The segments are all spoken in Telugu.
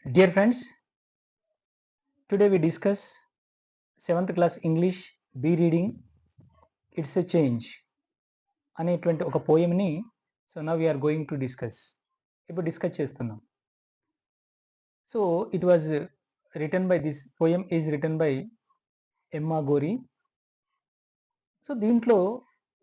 Dear friends, today we discuss 7th class English B reading It's a Change అనేటువంటి ఒక పోయంని now we are going to discuss. ఇప్పుడు డిస్కస్ చేస్తున్నాం. So it was written by this poem is written by Emma Gori. So దీంట్లో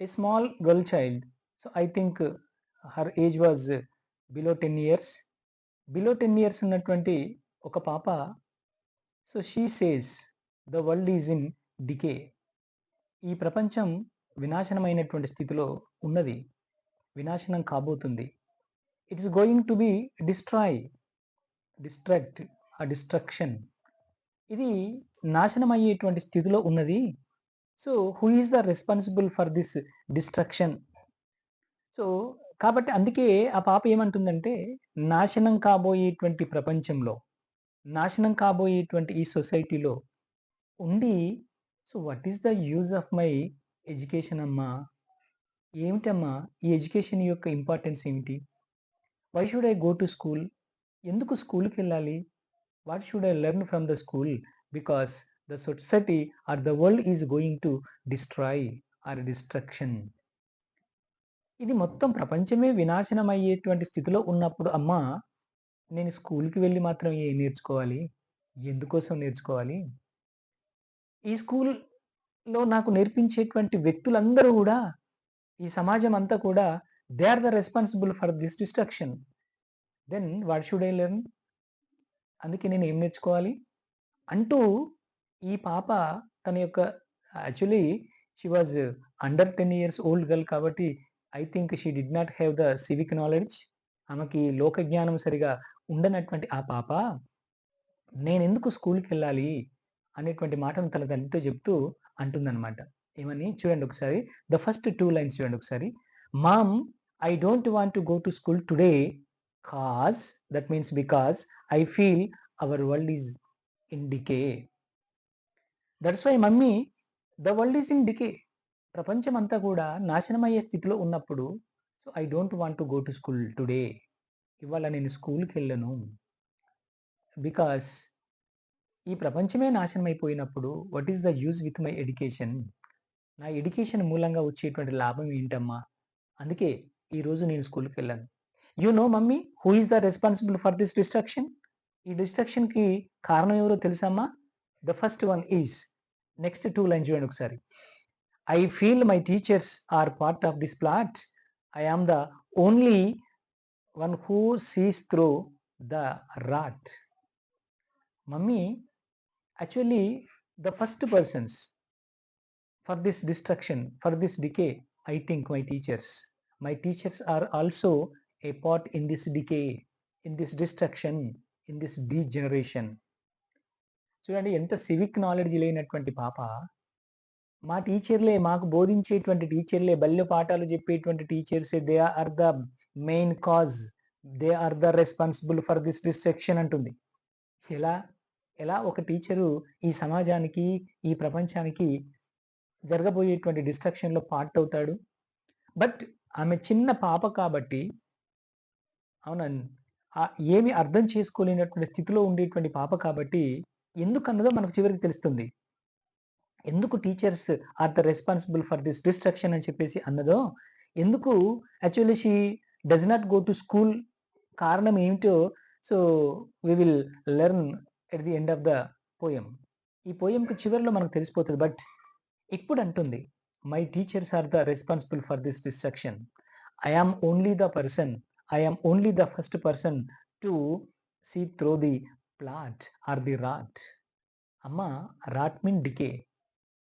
a small girl child. So I think her age was below 10 years. Below 10 years ఉన్నటువంటి ఒక పాప so she says the world is in decay. ఈ ప్రపంచం వినాశనమైనటువంటి స్థితిలో ఉన్నది. వినాశనం కాబోతుంది. It is going to be destruct destruction. ఇది నాశనం అయ్యేటువంటి స్థితిలో ఉన్నది. So who is the responsible for this destruction? So కాబట్టి అందుకే ఆ పాప ఏమంటుందంటే, నాశనం కాబోయేటువంటి ప్రపంచంలో, నాశనం కాబోయేటువంటి ఈ సొసైటీలో ఉండి so what is the use of my education అమ్మా? ఏమిటమ్మా ఈ ఎడ్యుకేషన్ యొక్క ఇంపార్టెన్స్ ఏమిటి? Why should I go to school? ఎందుకు స్కూల్‌కి వెళ్ళాలి? What should I learn from the school? Because the society or the world is going to destroy or destruction. ఇది మొత్తం ప్రపంచమే వినాశనం అయ్యేటువంటి స్థితిలో ఉన్నప్పుడు అమ్మా, నేను స్కూల్‌కి వెళ్ళి మాత్రం ఏం నేర్చుకోవాలి? ఎందుకోసం నేర్చుకోవాలి? ఈ స్కూల్‌లో నాకు నేర్పించేటువంటి వ్యక్తులందరూ గూడా, ఈ సమాజం అంతా కూడా they are the responsible for this destruction. Then what should I learn? అందుకే నేను ఏం నేర్చుకోవాలి? అంటూ ఈ పాప తన యొక్క actually she was under 10 years old girl కాబట్టి I think she did not have the civic knowledge. ఆమెకి లోక జ్ఞానం సరిగా ఉండనటువంటి ఆ పాప, నేనెందుకు స్కూల్‌కెళ్ళాలి అనేటువంటి మాటను తన తల్లితో చెప్తూ అంటుందన్నమాట. ఏమని చూడండి ఒకసారి. ద ఫస్ట్ 2 లైన్స్ చూడండి ఒకసారి. Mom, I don't want to go to school today cause that means because I feel our world is in decay. That's why mummy the world is in decay. ప్రపంచం అంతా కూడా నాశనమయ్యే స్థితిలో ఉన్నప్పుడు so I don't want to go to school today. ఇవాళ నేను స్కూల్‌కెళ్ళను. బికాజ్ ఈ ప్రపంచమే నాశనం అయిపోయినప్పుడు what is the use with my education? నా ఎడ్యుకేషన్ మూలంగా వచ్చేటువంటి లాభం ఏంటమ్మా? అందుకే ఈరోజు నేను స్కూల్‌కెళ్ళను. You know mummy who is the responsible for this destruction? ఈ డిస్ట్రక్షన్‌కి కారణం ఎవరో తెలుసమ్మా? The first one is next 2 lines చూడండి ఒకసారి. I feel my teachers are part of this plot. I am the only one who sees through the rat. Mummy, actually the first persons for this destruction, for this decay, I think my teachers. My teachers are also a part in this decay, in this destruction, in this degeneration. చూడండి ఎంత సివిక్ నాలెడ్జ్ లేనటువంటి పాప, మా టీచర్లే మాకు బోధించేటువంటి టీచర్లే, బల్లె పాఠాలు చెప్పేటువంటి టీచర్సే they are the main cause. They are the responsible for this destruction అంటుంది. ఎలా? ఎలా ఒక టీచరు ఈ సమాజానికి, ఈ ప్రపంచానికి జరగబోయేటువంటి డిస్ట్రక్షన్‌లో పార్ట్ అవుతాడు. బట్ ఆమె చిన్న పాప కాబట్టి అవునండి. ఏమి అర్థం చేసుకోలేనటువంటి స్థితిలో ఉండేటువంటి పాప కాబట్టి ఎందుకన్నదో మనకు చివరికి తెలుస్తుంది. ఎందుకు teachers are the responsible for this destruction అని చెప్పేసి అన్నదో, ఎందుకు actually she does not go to school కారణం ఏమిటో so we will learn at the end of the poem. ఈ పోయెమ్‌కి చివరిలో మనకు తెలిసిపోతది. బట్ ఇప్పుడు అంటుంది, my teachers are the responsible for this destruction. I am only the person, I am only the first person to see through the plot or the rot. అమ్మ, రాట్ మీన్ డికే.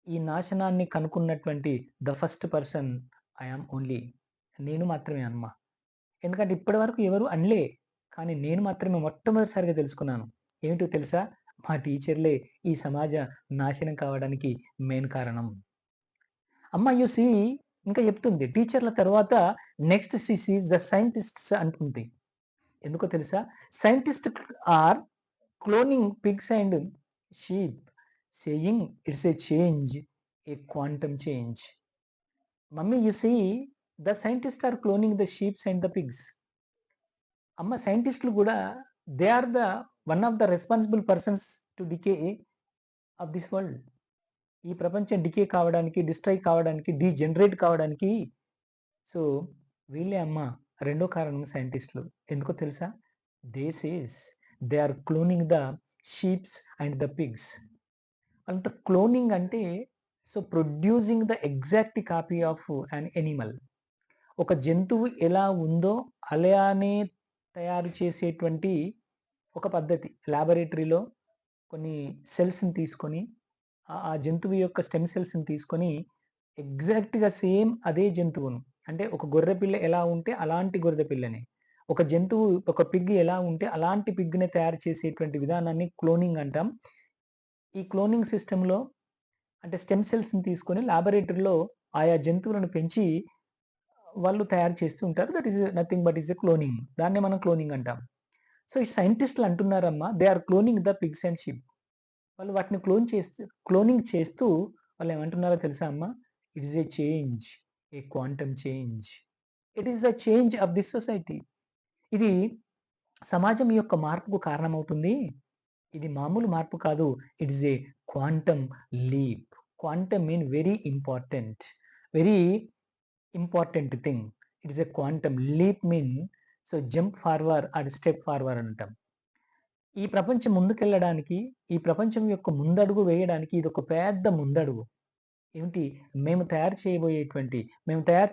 ఈ నాశనాన్ని కనుక్కున్నటువంటి the first person I am only. నేను మాత్రమే అమ్మ. ఎందుకంటే ఇప్పటి వరకు ఎవరు అనలే. కానీ నేను మాత్రమే మొట్టమొదటిసారిగా తెలుసుకున్నాను. ఏమిటో తెలుసా? మా టీచర్లే ఈ సమాజ నాశనం కావడానికి మెయిన్ కారణం. అమ్మ యూ సీ ఇంకా చెప్తుంది. టీచర్ల తర్వాత next she sees the scientists అంటుంది. ఎందుకో తెలుసా? Scientist are cloning pigs and sheep saying it's a change, a quantum change. Mummy you see the scientist are cloning the sheeps and the pigs. అమ్మ, సైంటిస్టులు కూడా they are the one of the responsible persons to decay of this world. ఈ ప్రపంచం డికే కావడానికి, డిస్ట్రాయ్ కావడానికి, డీజనరేట్ కావడానికి సో, వీళ్ళే అమ్మ రెండో కారణం సైంటిస్ట్‌లు. ఎందుకో తెలుసా? They says they are cloning the sheeps and the pigs. అంత క్లోనింగ్ అంటే so, producing the exact copy of an animal. ఒక జంతువు ఎలా ఉందో అలానే తయారు చేసేటువంటి ఒక పద్ధతి. లాబొరేటరీలో కొన్ని సెల్స్‌ని తీసుకొని ఆ జంతువు యొక్క స్టెమ్ సెల్స్‌ని తీసుకొని ఎగ్జాక్ట్‌గా సేమ్ అదే జంతువును అంటే ఒక గొర్రె పిల్ల ఎలా ఉంటే అలాంటి గొర్రె పిల్లని, ఒక జంతువు ఒక పిగ్ ఎలా ఉంటే అలాంటి పిగ్‌ని తయారు చేసేటువంటి విధానాన్ని క్లోనింగ్ అంటాం. ఈ క్లోనింగ్ సిస్టమ్‌లో అంటే స్టెమ్ సెల్స్‌ని తీసుకొని లాబొరేటరీలో ఆయా జంతువులను పెంచి వాళ్ళు తయారు చేస్తూ ఉంటారు. That is nothing but is a cloning. దాన్నే మనం క్లోనింగ్ అంటాం. సో, ఈ సైంటిస్ట్‌లు అంటున్నారమ్మా they are cloning the pigs and sheep. వాళ్ళు వాటిని క్లోనింగ్ చేస్తూ వాళ్ళేమంటున్నారో తెలుసా అమ్మా? It is a change, a quantum change. It is the change of this society. ఇది సమాజం యొక్క మార్పుకు కారణమవుతుంది. ఇది మామూలు మార్పు కాదు. It is a quantum leap. Quantum mean very important. Very important thing. It is a quantum leap mean so jump forward are step forward అంటాం. ఈ ప్రపంచం ముందుకెళ్ళడానికి, ఈ ప్రపంచం యొక్క ముందడుగు వేయడానికి ఇదొక పెద్ద ముందడుగు. ఏమిటి? మేము తయారు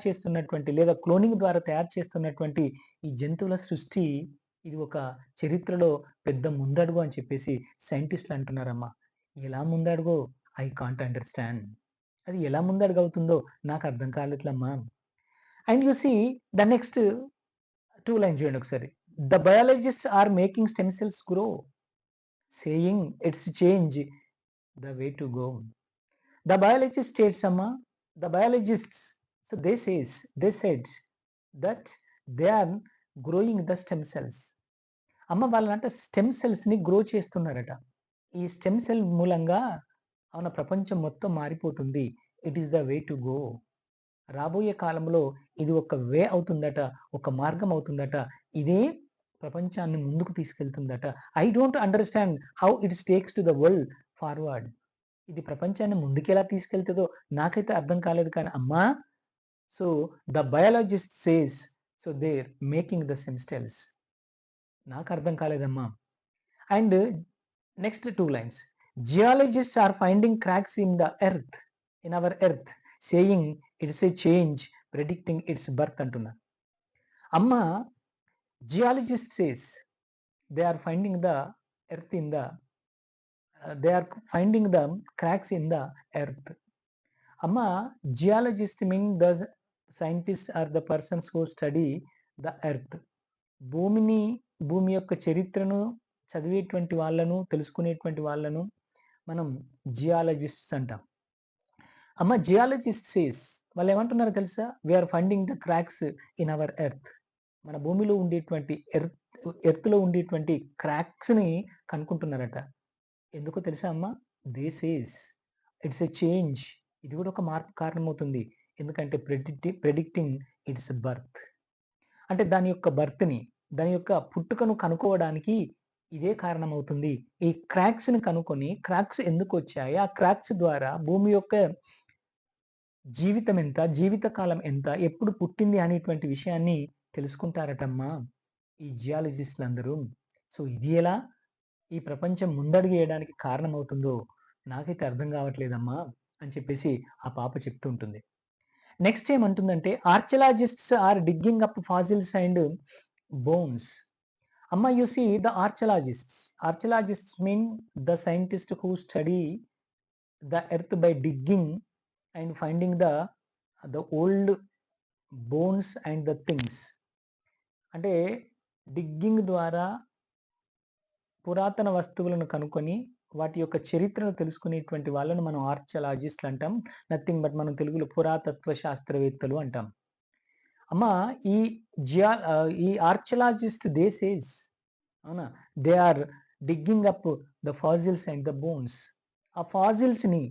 చేస్తున్నటువంటి లేదా క్లోనింగ్ ద్వారా తయారు చేస్తున్నటువంటి ఈ జంతువుల సృష్టి ఇది ఒక చరిత్రలో పెద్ద ముందడుగు అని చెప్పేసి సైంటిస్ట్‌లు అంటున్నారమ్మా. ఎలా ముందడుగో ఐ కాంట్ అండర్‌స్టాండ్. అది ఎలా ముందడుగవుతుందో నాకు అర్థం కాలేట్లమ్మా. And you see the next 2 lines చూడండి ఒకసారి. The biologists are making stem cells grow, saying it's change the way to go. The biologist states, Amma, the biologists, so they said that they are growing the stem cells. అమ్మ వాళ్ళంట స్టెమ్ సెల్స్‌ని గ్రో చేస్తున్నారట. ఈ స్టెమ్ సెల్ మూలంగా మన ప్రపంచం మొత్తం మారిపోతుంది. It is the way to go. రాబోయే కాలంలో ఇది ఒక వే అవుతుందట. ఒక మార్గం అవుతుందట. ఇదే ప్రపంచాన్ని ముందుకు తీసుకెళ్తుందట. I don't understand how it takes to the world forward. ఇది ప్రపంచాన్ని ముందుకెలా తీసుకెళ్తదో నాకైతే అర్థం కాలేదు కానీ అమ్మా so the biologist says so they're making the stem cells. నాకు అర్థం కాలేదమ్మా. And next 2 lines. Geologists are finding cracks in the earth, in our earth, saying it's a change predicting its birth అంటున్నారు. అమ్మ geologist says they are finding the earth in the they are finding the cracks in the earth. Amma, geologist mean the scientists are the persons who study the earth. భూమిని, భూమి యొక్క చరిత్రను చదివేటువంటి వాళ్ళను, తెలుసుకునేటువంటి వాళ్ళను మనం జియాలజిస్ట్స్ అంటాం. అమ్మ జియాలజిస్ట్ సేస్ వాళ్ళేమంటున్నారో తెలుసా? We are finding the cracks in our earth. మన భూమిలో ఉండేటువంటి ఎర్త్‌లో ఉండేటువంటి క్రాక్స్‌ని కనుక్కుంటున్నారట. ఎందుకో తెలుసా అమ్మా? They says it's a change. ఇది కూడా ఒక మార్పు కారణమవుతుంది. ఎందుకంటే ప్రెడిక్టింగ్ ఇట్స్ బర్త్. అంటే దాని యొక్క బర్త్‌ని, దాని యొక్క పుట్టుకను కనుక్కోవడానికి ఇదే కారణమవుతుంది. ఈ క్రాక్స్‌ని కనుక్కొని క్రాక్స్ ఎందుకొచ్చాయి? ఆ క్రాక్స్ ద్వారా భూమి యొక్క జీవితం ఎంత? జీవిత కాలం ఎంత? ఎప్పుడు పుట్టింది అనేటువంటి విషయాన్ని తెలుసుకుంటారటమ్మా ఈ జియాలజిస్ట్‌లందరూ. సో ఇది ఎలా ఈ ప్రపంచం ముందడుగు వేయడానికి కారణమవుతుందో నాకైతే అర్థం కావట్లేదమ్మా అని చెప్పేసి ఆ పాప చెప్తూ ఉంటుంది. నెక్స్ట్ ఏమంటుందంటే archaeologists are digging up fossils and bones. అమ్మ you see the archaeologists. Archaeologists mean the scientist who study the earth by digging and finding the old bones and the things. అంటే డిగ్గింగ్ ద్వారా పురాతన వస్తువులను కనుక్కొని వాటి యొక్క చరిత్రను తెలుసుకునేటువంటి వాళ్ళను మనం ఆర్కియాలజిస్ట్‌లు అంటాం. నథింగ్ బట్ మనం తెలుగులో పురాతత్వ శాస్త్రవేత్తలు అంటాం. అమ్మ ఈ ఈ ఆర్కియాలజిస్ట్ దే సేస్ అవునా? They are digging up the fossils and the bones. ఆ ఫాసిల్స్‌ని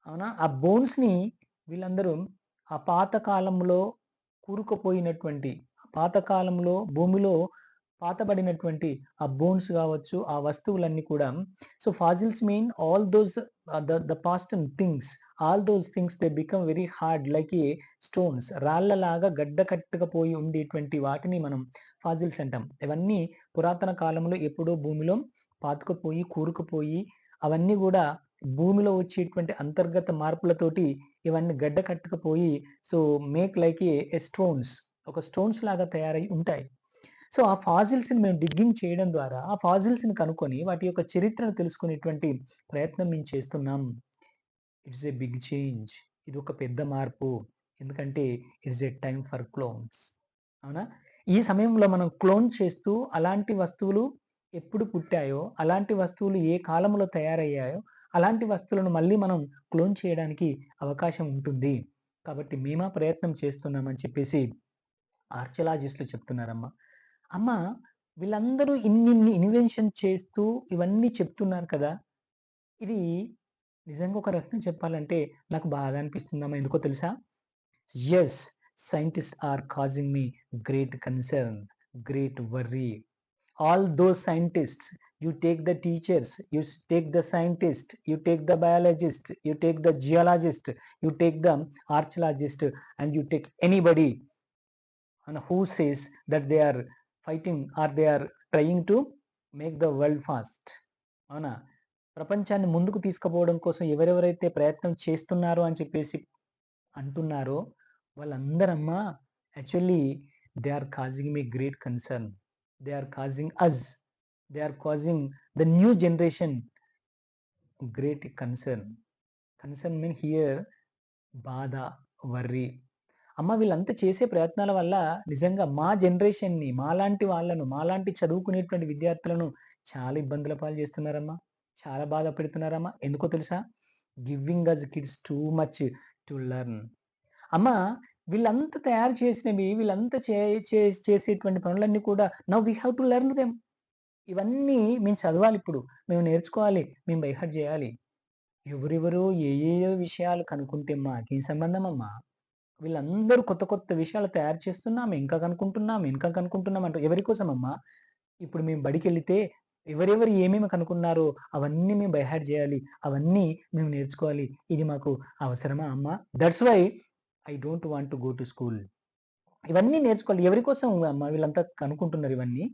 అవునా? ఆ బోన్స్‌ని వీళ్ళందరూ ఆ పాత కాలంలో కూరుకుపోయినటువంటి పాత కాలంలో భూమిలో పాతబడినటువంటి ఆ బోన్స్ గావచ్చు, ఆ వస్తువులన్నీ కూడా so fossils mean all those the past things. All those things they become very hard like a stones. రాళ్ళలాగా గడ్డ కట్టుకపోయి ఉండేటువంటి వాటిని మనం ఫాసిల్స్ అంటాం. ఇవన్నీ పురాతన కాలంలో ఎప్పుడో భూమిలో పాతుకుపోయి, కూరుకుపోయి అవన్నీ గూడా భూమిలో వచ్చేటువంటి అంతర్గత మార్పులతోటి ఇవన్నీ గడ్డ కట్టుకుపోయి so make like a stones. ఒక స్టోన్స్ లాగా తయారై ఉంటాయి. సో, ఆ ఫాసిల్స్‌ని మేము డిగ్గింగ్ చేయడం ద్వారా, ఆ ఫాసిల్స్‌ని కనుక్కొని వాటి యొక్క చరిత్రను తెలుసుకునేటువంటి ప్రయత్నం మేము చేస్తున్నాం. It's a big change. ఇదొక పెద్ద మార్పు. ఎందుకంటే it's a time for clones. అవునా? ఈ సమయంలో మనం క్లోన్ చేస్తూ అలాంటి వస్తువులు ఎప్పుడు పుట్టాయో, అలాంటి వస్తువులు ఏ కాలంలో తయారయ్యాయో, అలాంటి వస్తువులను మళ్ళీ మనం క్లోన్ చేయడానికి అవకాశం ఉంటుంది. కాబట్టి మేము ఆ ప్రయత్నం చేస్తున్నామని చెప్పేసి ఆర్కియాలజిస్ట్‌లు చెప్తున్నారమ్మా. అమ్మ వీళ్ళందరూ ఇన్నిన్ని ఇన్వెన్షన్ చేస్తూ ఇవన్నీ చెప్తున్నారు కదా! ఇది నిజంగా ఒక రకంగా చెప్పాలంటే నాకు బాధ అనిపిస్తుందమ్మా. ఎందుకో తెలుసా? Yes. Scientists are causing me great concern, great worry. All those scientists, you take the teachers, take the scientist, you take the biologist, you take the geologist, you take the archaeologist, and you take anybody and who says that they are fighting or they are trying to make the world fast. అవునా? ప్రపంచాన్ని ముందుకు తీసుకుపోవడం కోసం ఎవరెవరైతే ప్రయత్నం చేస్తున్నారో అని చెప్పేసి అంటున్నారో వాళ్ళందరమ్మా actually they are causing me great concern. They are causing us. They are causing the new generation great concern. Concern mean here బాధ, వర్రీ. అమ్మ వీళ్ళంతా చేసే ప్రయత్నాల వల్ల నిజంగా మా జనరేషన్‌ని, మాలాంటి వాళ్ళను, మాలాంటి చదువుకునేటువంటి విద్యార్థులను చాలా ఇబ్బందుల పాలు చేస్తున్నారమ్మా. చాలా బాధ పెడుతున్నారమ్మా. ఎందుకో తెలుసా? Giving us kids too much to learn. అమ్మ వీళ్ళంతా తయారు చేసినవి, వీళ్ళంతా చే చే చేసేటువంటి పనులన్నీ కూడా now we have to learn them. ఇవన్నీ మేము చదవాలిప్పుడు. మేము నేర్చుకోవాలి. మేము బై హార్ట్ జేయాలి. ఎవరెవరో ఏయేయో విషయాలు కనుక్కుంటే మాకేం సంబంధమమ్మా? వీళ్ళందరూ కొత్త కొత్త విషయాలు తయారు చేస్తున్నాం. ఇంకా కనుక్కుంటున్నాం, ఇంకా కనుక్కుంటున్నాం అంటూ ఎవరి కోసమమ్మా? ఇప్పుడు మేము బడికెళితే ఎవరెవరు ఏమేమి కనుక్కున్నారో అవన్నీ మేము బై హార్ట్ జేయాలి. అవన్నీ మేము నేర్చుకోవాలి. ఇది మాకు అవసరమా అమ్మా? That's why I don't want to go to school. ఇవన్నీ నేర్చుకోవాలి. ఎవరి కోసం అమ్మా వీళ్ళంతా కనుక్కుంటున్నారు ఇవన్నీ?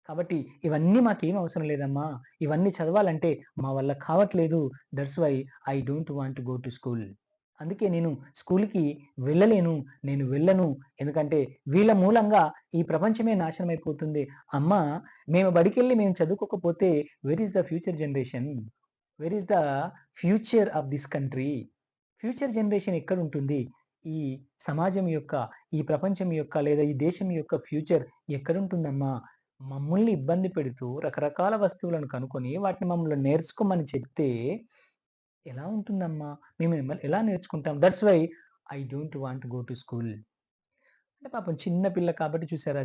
కాబట్టి ఇవన్నీ మాకేం అవసరం లేదమ్మా. ఇవన్నీ చదవాలంటే మా వల్ల కావట్లేదు. That's why I don't want to go to school. అందుకే నేను స్కూల్‌కి వెళ్ళలేను. నేను వెళ్ళను. ఎందుకంటే వీళ్ళ మూలంగా ఈ ప్రపంచమే నాశనం అయిపోతుంది. అమ్మా మేము బడికెళ్ళి మేము చదువుకోకపోతే where is the future generation? Where is the future of this country? Future generation ఎక్కడుంటుంది? ఈ సమాజం యొక్క, ఈ ప్రపంచం యొక్క లేదా ఈ దేశం యొక్క ఫ్యూచర్ ఎక్కడుంటుందమ్మా? మమ్మల్ని ఇబ్బంది పెడుతూ రకరకాల వస్తువులను కనుక్కొని వాటిని మమ్మల్ని నేర్చుకోమని చెప్తే ఎలా ఉంటుందమ్మా? మేము ఎలా నేర్చుకుంటాం? That's why I don't want go to school. అంటే పాపం చిన్న పిల్ల కాబట్టి చూసారా?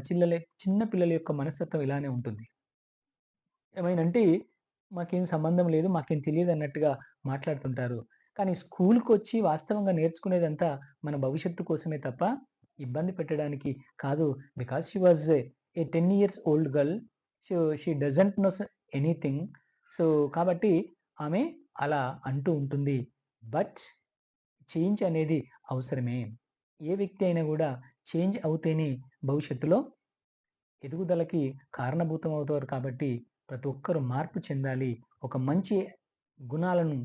చిన్న పిల్లల యొక్క మనస్తత్వం ఇలానే ఉంటుంది. ఏమైనంటే మాకేం సంబంధం లేదు, మాకేం తెలీదన్నట్టుగా మాట్లాడుతుంటారు. కానీ స్కూలుకొచ్చి వాస్తవంగా నేర్చుకునేదంతా మన భవిష్యత్తు కోసమే తప్ప, ఇబ్బంది పెట్టడానికి కాదు. Because she was a 10 years old girl. She doesn't knows anything. So, కాబట్టి ఆమె అలా అంటూ ఉంటుంది. బట్ చేంజ్ అనేది అవసరమే. ఏ వ్యక్తి అయినా గూడా చేంజ్ అవుతేనే భవిష్యత్తులో ఎదుగుదలకి కారణభూతం అవుతారు కాబట్టి, ప్రతి ఒక్కరు మార్పు చెందాలి. ఒక మంచి గుణాలను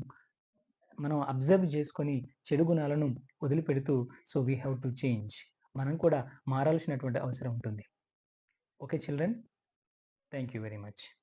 మనం అబ్జర్వ్ చేసుకొని, చెడు గుణాలను వదిలిపెడుతూ so, we have to change. మనం కూడా మారాల్సినటువంటి అవసరం ఉంటుంది. Okay children. Thank you very much.